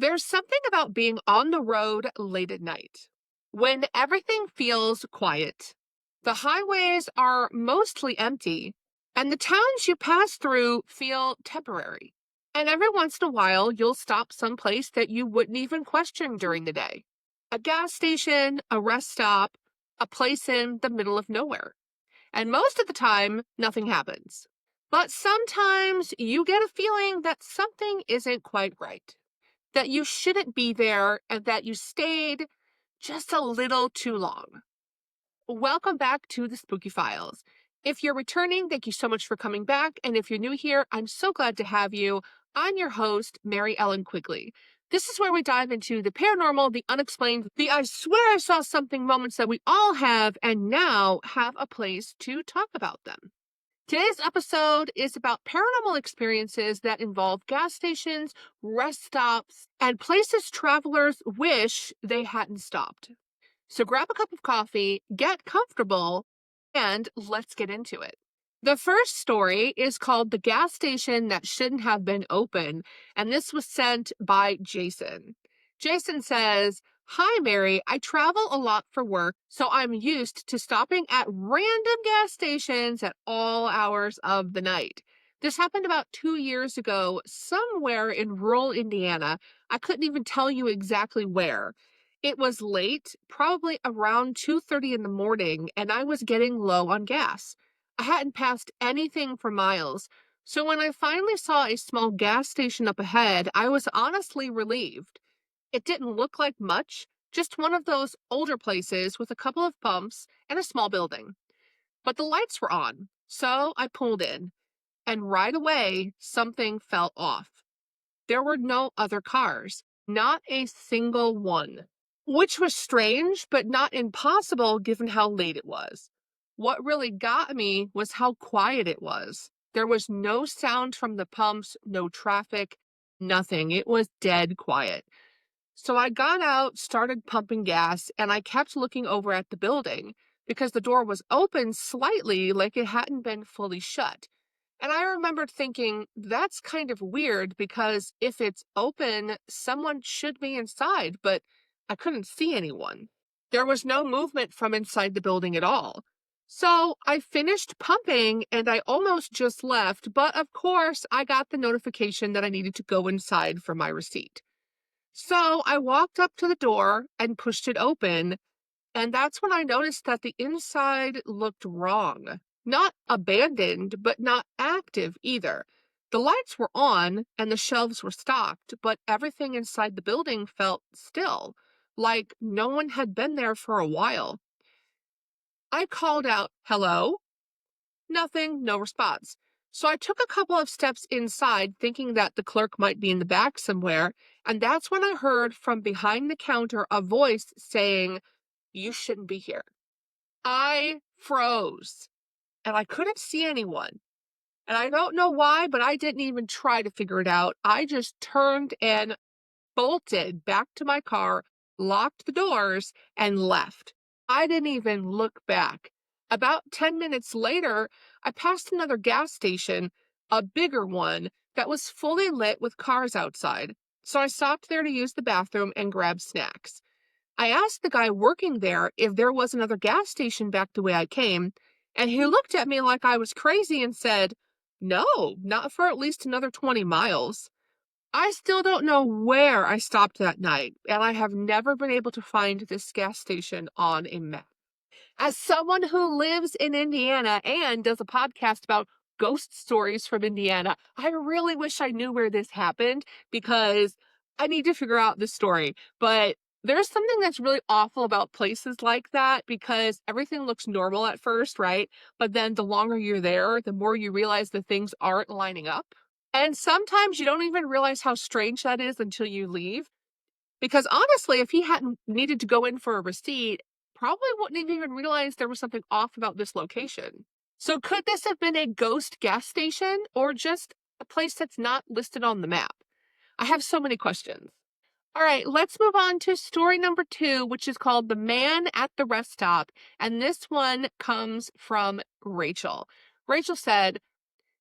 There's something about being on the road late at night when everything feels quiet. The highways are mostly empty, and the towns you pass through feel temporary. And every once in a while, you'll stop someplace that you wouldn't even question during the day. A gas station, a rest stop, a place in the middle of nowhere. And most of the time, nothing happens. But sometimes you get a feeling that something isn't quite right, that you shouldn't be there, and that you stayed just a little too long. Welcome back to the Spooky Files. If you're returning, thank you so much for coming back. And if you're new here, I'm so glad to have you. I'm your host, Mary Ellen Quigley. This is where we dive into the paranormal, the unexplained, the I swear I saw something moments that we all have and now have a place to talk about them. Today's episode is about paranormal experiences that involve gas stations, rest stops, and places travelers wish they hadn't stopped. So grab a cup of coffee, get comfortable, and let's get into it. The first story is called The Gas Station That Shouldn't Have Been Open, and this was sent by Jason. Jason says, "Hi, Mary. I travel a lot for work, so I'm used to stopping at random gas stations at all hours of the night. This happened about 2 years ago, somewhere in rural Indiana. I couldn't even tell you exactly where. It was late, probably around 2:30 in the morning, and I was getting low on gas. I hadn't passed anything for miles, so when I finally saw a small gas station up ahead, I was honestly relieved. It didn't look like much, just one of those older places with a couple of pumps and a small building. But the lights were on, so I pulled in, and right away, something felt off. There were no other cars, not a single one, which was strange, but not impossible given how late it was. What really got me was how quiet it was. There was no sound from the pumps, no traffic, nothing. It was dead quiet. So I got out, started pumping gas, and I kept looking over at the building because the door was open slightly, like it hadn't been fully shut. And I remembered thinking, that's kind of weird because if it's open, someone should be inside, but I couldn't see anyone. There was no movement from inside the building at all. So I finished pumping and I almost just left, but of course I got the notification that I needed to go inside for my receipt. So I walked up to the door and pushed it open, and that's when I noticed that the inside looked wrong. Not abandoned, but not active either. The lights were on and the shelves were stocked, but everything inside the building felt still, like no one had been there for a while. I called out, "Hello?" Nothing, no response. So I took a couple of steps inside, thinking that the clerk might be in the back somewhere, and that's when I heard from behind the counter a voice saying, "You shouldn't be here." I froze and I couldn't see anyone. And I don't know why, but I didn't even try to figure it out. I just turned and bolted back to my car, locked the doors, and left. I didn't even look back. About 10 minutes later, I passed another gas station, a bigger one, that was fully lit with cars outside. So I stopped there to use the bathroom and grab snacks. I asked the guy working there if there was another gas station back the way I came, and he looked at me like I was crazy and said, "No, not for at least another 20 miles." I still don't know where I stopped that night, and I have never been able to find this gas station on a map. As someone who lives in Indiana and does a podcast about ghost stories from Indiana, I really wish I knew where this happened because I need to figure out this story. But there's something that's really awful about places like that because everything looks normal at first, right? But then the longer you're there, the more you realize that things aren't lining up. And sometimes you don't even realize how strange that is until you leave. Because honestly, if he hadn't needed to go in for a receipt, probably wouldn't have even realized there was something off about this location. So could this have been a ghost gas station or just a place that's not listed on the map? I have so many questions. All right, let's move on to story number 2, which is called The Man at the Rest Stop. And this one comes from Rachel. Rachel said,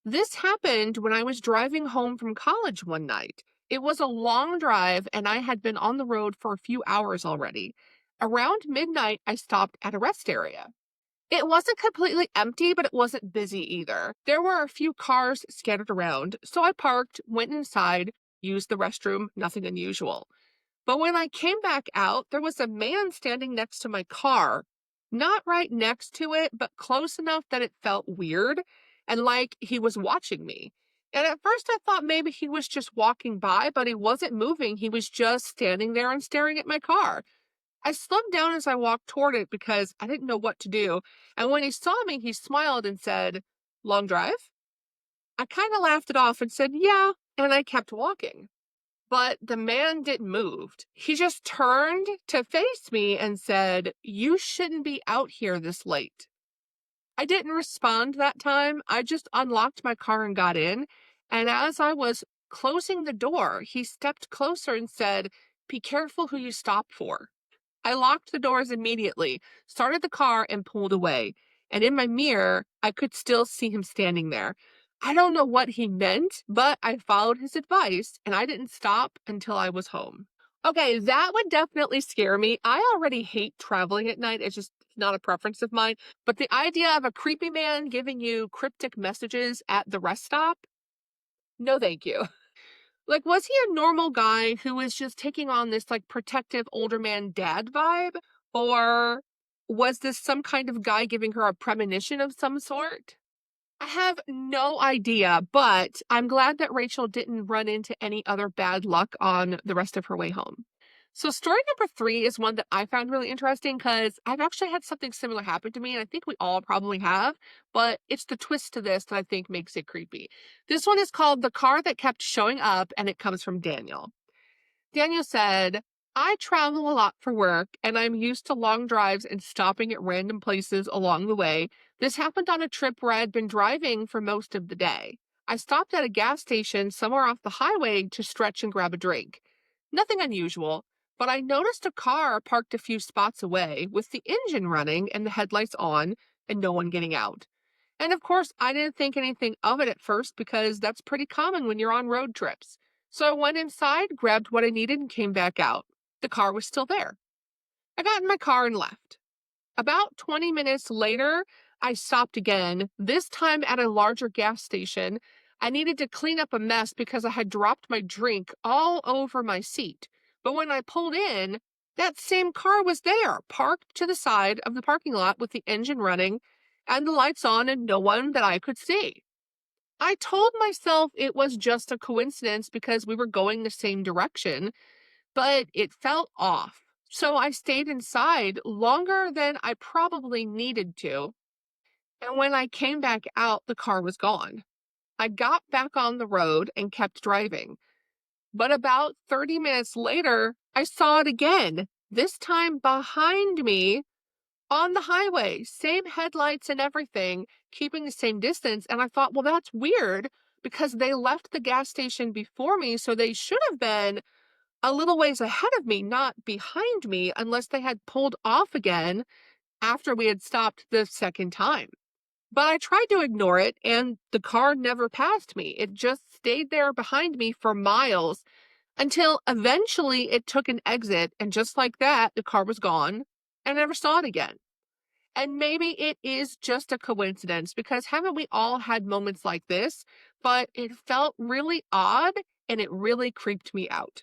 "This happened when I was driving home from college one night. It was a long drive, and I had been on the road for a few hours already. Around midnight, I stopped at a rest area. It wasn't completely empty, but it wasn't busy either. There were a few cars scattered around, so I parked, went inside, used the restroom, nothing unusual. But when I came back out, there was a man standing next to my car. Not right next to it, but close enough that it felt weird and like he was watching me. And at first I thought maybe he was just walking by, but he wasn't moving. He was just standing there and staring at my car. I slowed down as I walked toward it because I didn't know what to do. And when he saw me, he smiled and said, "Long drive?" I kind of laughed it off and said, "Yeah," and I kept walking. But the man didn't move. He just turned to face me and said, "You shouldn't be out here this late." I didn't respond that time. I just unlocked my car and got in. And as I was closing the door, he stepped closer and said, "Be careful who you stop for." I locked the doors immediately, started the car, and pulled away. And in my mirror, I could still see him standing there. I don't know what he meant, but I followed his advice and I didn't stop until I was home. Okay, that would definitely scare me. I already hate traveling at night. It's just not a preference of mine. But the idea of a creepy man giving you cryptic messages at the rest stop, no thank you. Like, was he a normal guy who was just taking on this, like, protective older man dad vibe? Or was this some kind of guy giving her a premonition of some sort? I have no idea, but I'm glad that Rachel didn't run into any other bad luck on the rest of her way home. So, story number 3 is one that I found really interesting because I've actually had something similar happen to me, and I think we all probably have, but it's the twist to this that I think makes it creepy. This one is called The Car That Kept Showing Up, and it comes from Daniel. Daniel said, "I travel a lot for work and I'm used to long drives and stopping at random places along the way. This happened on a trip where I had been driving for most of the day. I stopped at a gas station somewhere off the highway to stretch and grab a drink. Nothing unusual, but I noticed a car parked a few spots away with the engine running and the headlights on and no one getting out. And of course, I didn't think anything of it at first because that's pretty common when you're on road trips. So I went inside, grabbed what I needed, and came back out. The car was still there. I got in my car and left. About 20 minutes later, I stopped again, this time at a larger gas station. I needed to clean up a mess because I had dropped my drink all over my seat. But when I pulled in, that same car was there, parked to the side of the parking lot with the engine running and the lights on and no one that I could see. I told myself it was just a coincidence because we were going the same direction, but it felt off. So I stayed inside longer than I probably needed to. And when I came back out, the car was gone. I got back on the road and kept driving. But about 30 minutes later, I saw it again, this time behind me on the highway, same headlights and everything, keeping the same distance. And I thought, well, that's weird because they left the gas station before me. So they should have been a little ways ahead of me, not behind me, unless they had pulled off again after we had stopped the second time. But I tried to ignore it, and the car never passed me. It just stayed there behind me for miles until eventually it took an exit. And just like that, the car was gone. I never saw it again. And maybe it is just a coincidence because haven't we all had moments like this? But it felt really odd and it really creeped me out.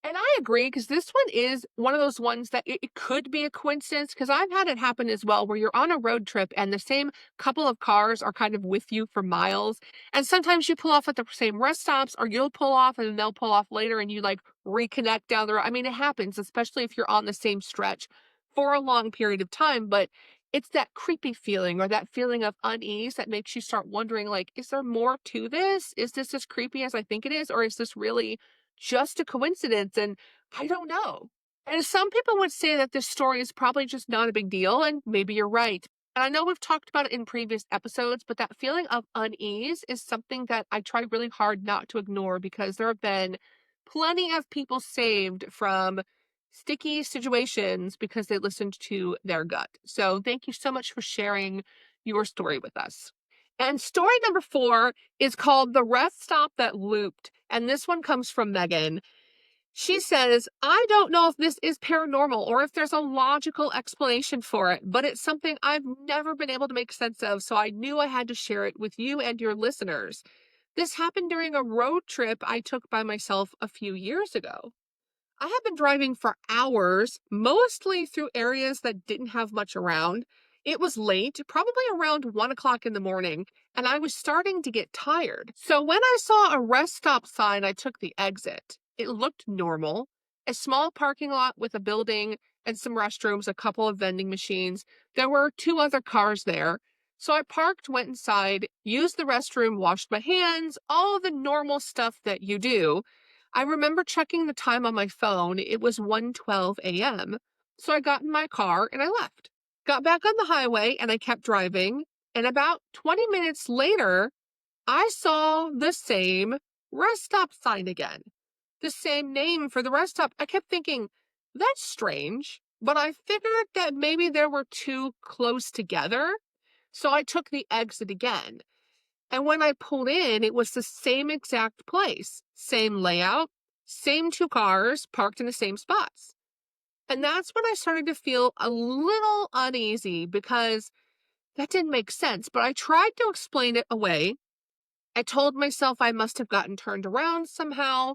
And I agree because this one is one of those ones that it could be a coincidence because I've had it happen as well where you're on a road trip and the same couple of cars are kind of with you for miles. And sometimes you pull off at the same rest stops or you'll pull off and then they'll pull off later and you like reconnect down the road. I mean, it happens, especially if you're on the same stretch for a long period of time, but it's that creepy feeling or that feeling of unease that makes you start wondering, like, is there more to this? Is this as creepy as I think it is? Or is this really just a coincidence? And I don't know. And some people would say that this story is probably just not a big deal, and maybe you're right. And I know we've talked about it in previous episodes, but that feeling of unease is something that I try really hard not to ignore because there have been plenty of people saved from sticky situations because they listened to their gut. So thank you so much for sharing your story with us. And story number 4 is called The Rest Stop That Looped. And this one comes from Megan. She says, I don't know if this is paranormal or if there's a logical explanation for it, but it's something I've never been able to make sense of, so I knew I had to share it with you and your listeners. This happened during a road trip I took by myself a few years ago. I had been driving for hours, mostly through areas that didn't have much around. It was late, probably around 1 o'clock in the morning, and I was starting to get tired. So when I saw a rest stop sign, I took the exit. It looked normal. A small parking lot with a building and some restrooms, a couple of vending machines. There were 2 other cars there. So I parked, went inside, used the restroom, washed my hands, all the normal stuff that you do. I remember checking the time on my phone. It was 1:12 a.m. So I got in my car and I left. Got back on the highway and I kept driving. And about 20 minutes later, I saw the same rest stop sign again. The same name for the rest stop. I kept thinking, that's strange. But I figured that maybe there were 2 close together. So I took the exit again. And when I pulled in, it was the same exact place, same layout, same 2 cars parked in the same spots. And that's when I started to feel a little uneasy because that didn't make sense. But I tried to explain it away. I told myself I must have gotten turned around somehow.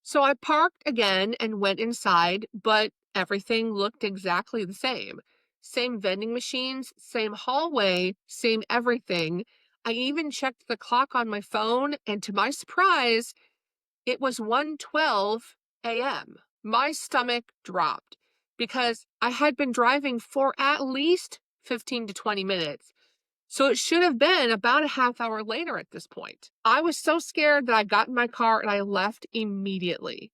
So I parked again and went inside, but everything looked exactly the same. Same vending machines, same hallway, same everything. I even checked the clock on my phone, and to my surprise, it was 1:12 a.m. My stomach dropped because I had been driving for at least 15 to 20 minutes. So it should have been about a half hour later at this point. I was so scared that I got in my car and I left immediately.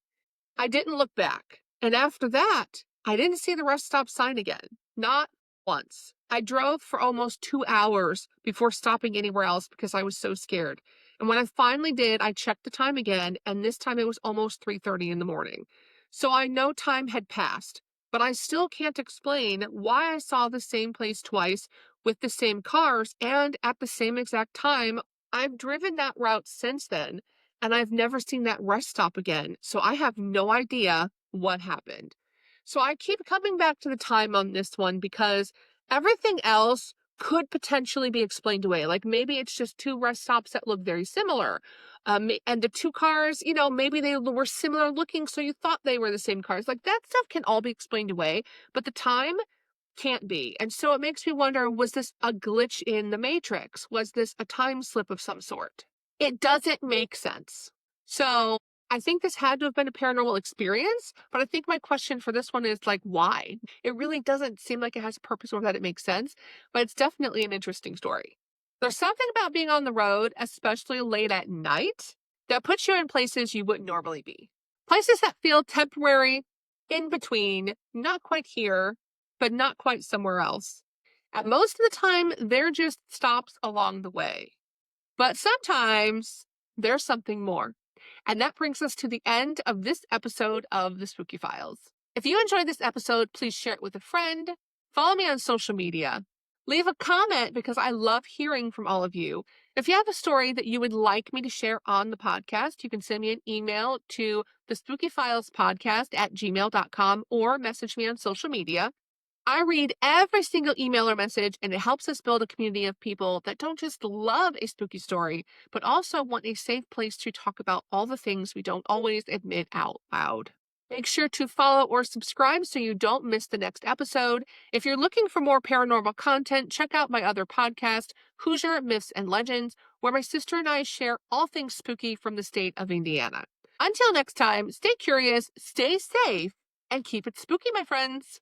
I didn't look back. And after that, I didn't see the rest stop sign again. Not once. I drove for almost 2 hours before stopping anywhere else because I was so scared. And when I finally did, I checked the time again, and this time it was almost 3:30 in the morning. So I know time had passed, but I still can't explain why I saw the same place twice with the same cars and at the same exact time. I've driven that route since then, and I've never seen that rest stop again. So I have no idea what happened. So I keep coming back to the time on this one because everything else could potentially be explained away. Like maybe it's just 2 rest stops that look very similar. And the 2 cars, maybe they were similar looking, so you thought they were the same cars. Like that stuff can all be explained away, but the time can't be. And so it makes me wonder, was this a glitch in the Matrix? Was this a time slip of some sort? It doesn't make sense. So I think this had to have been a paranormal experience, but I think my question for this one is like, why? It really doesn't seem like it has a purpose or that it makes sense, but it's definitely an interesting story. There's something about being on the road, especially late at night, that puts you in places you wouldn't normally be. Places that feel temporary, in between, not quite here, but not quite somewhere else. And most of the time, they're just stops along the way. But sometimes there's something more. And that brings us to the end of this episode of the Spooky Files. If you enjoyed this episode, please share it with a friend. Follow me on social media. Leave a comment because I love hearing from all of you. If you have a story that you would like me to share on the podcast, you can send me an email to the spookyfilespodcast@gmail.com or message me on social media. I read every single email or message, and it helps us build a community of people that don't just love a spooky story, but also want a safe place to talk about all the things we don't always admit out loud. Make sure to follow or subscribe so you don't miss the next episode. If you're looking for more paranormal content, check out my other podcast, Hoosier Myths and Legends, where my sister and I share all things spooky from the state of Indiana. Until next time, stay curious, stay safe, and keep it spooky, my friends.